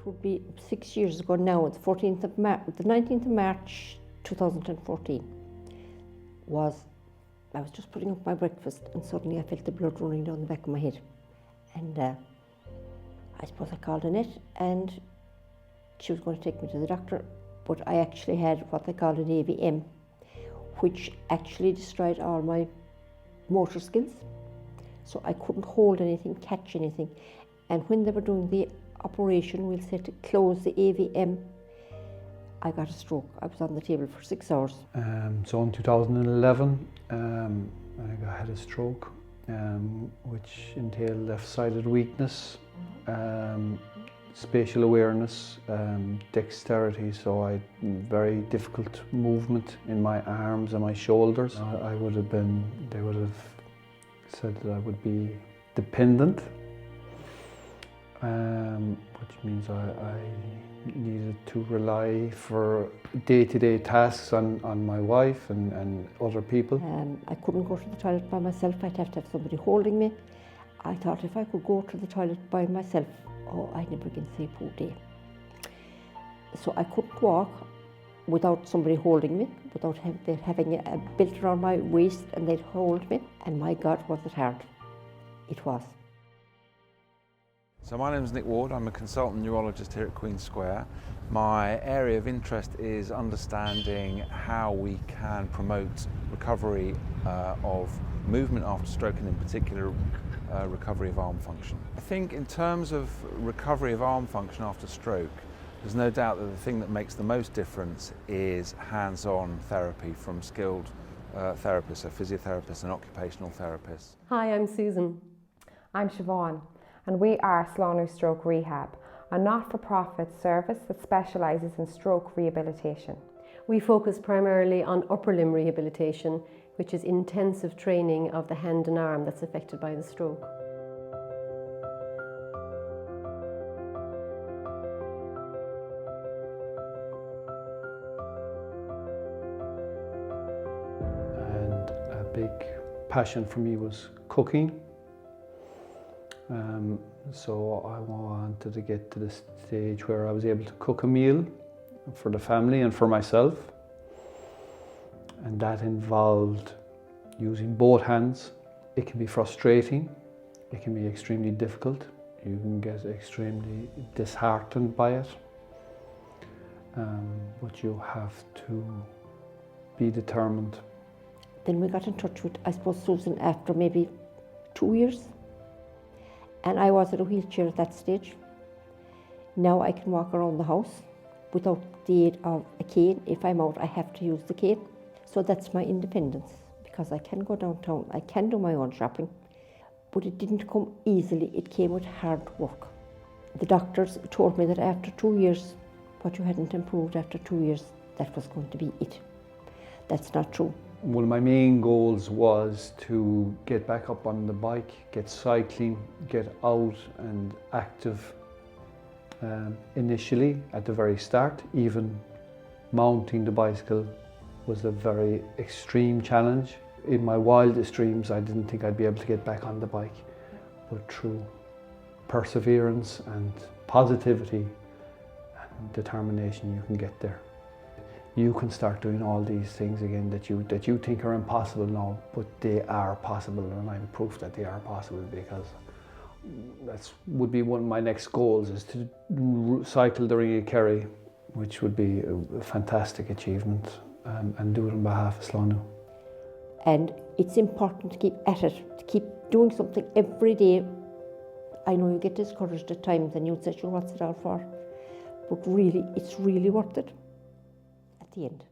would be 6 years ago now, the 19th of March 2014 I was just putting up my breakfast and suddenly I felt the blood running down the back of my head. And I suppose I called Annette and she was going to take me to the doctor, but I actually had what they call an AVM, which actually destroyed all my motor skills. So I couldn't hold anything, catch anything. And when they were doing the operation, we'll say to close the AVM, I got a stroke. I was on the table for 6 hours. So in 2011, I had a stroke, which entailed left-sided weakness, spatial awareness, dexterity, so I had very difficult movement in my arms and my shoulders. They would have said that I would be dependent, which means I needed to rely for day-to-day tasks on my wife and other people. I couldn't go to the toilet by myself, I'd have to have somebody holding me. I thought if I could go to the toilet by myself, I'd never again say poor day. So I couldn't walk without somebody holding me, without having a belt around my waist and they'd hold me. And my God, was it hard. It was. So my name is Nick Ward, I'm a consultant neurologist here at Queen Square. My area of interest is understanding how we can promote recovery of movement after stroke and in particular recovery of arm function. I think in terms of recovery of arm function after stroke, there's no doubt that the thing that makes the most difference is hands-on therapy from skilled therapists, so physiotherapists and occupational therapists. Hi, I'm Susan. I'm Siobhan, and we are Slánú Stroke Rehab, a not-for-profit service that specialises in stroke rehabilitation. We focus primarily on upper limb rehabilitation, which is intensive training of the hand and arm that's affected by the stroke. And a big passion for me was cooking. So I wanted to get to the stage where I was able to cook a meal for the family and for myself. And that involved using both hands. It can be frustrating, it can be extremely difficult, you can get extremely disheartened by it, but you have to be determined. Then we got in touch with, I suppose, Susan after maybe 2 years. And I was in a wheelchair at that stage. Now I can walk around the house without the aid of a cane. If I'm out, I have to use the cane. So that's my independence, because I can go downtown, I can do my own shopping, but it didn't come easily, it came with hard work. The doctors told me that after 2 years, what you hadn't improved after 2 years, that was going to be it. That's not true. One of my main goals was to get back up on the bike, get cycling, get out and active. Initially, at the very start, even mounting the bicycle was a very extreme challenge. In my wildest dreams, I didn't think I'd be able to get back on the bike, but through perseverance and positivity and determination, you can get there. You can start doing all these things again that you think are impossible now, but they are possible, and I'm proof that they are possible, because that would be one of my next goals, is to cycle the Ring of Kerry, which would be a fantastic achievement, and do it on behalf of Slanu. And it's important to keep at it, to keep doing something every day. I know you get discouraged at times and you'd say, sure, what's it all for? But really, it's really worth it at the end.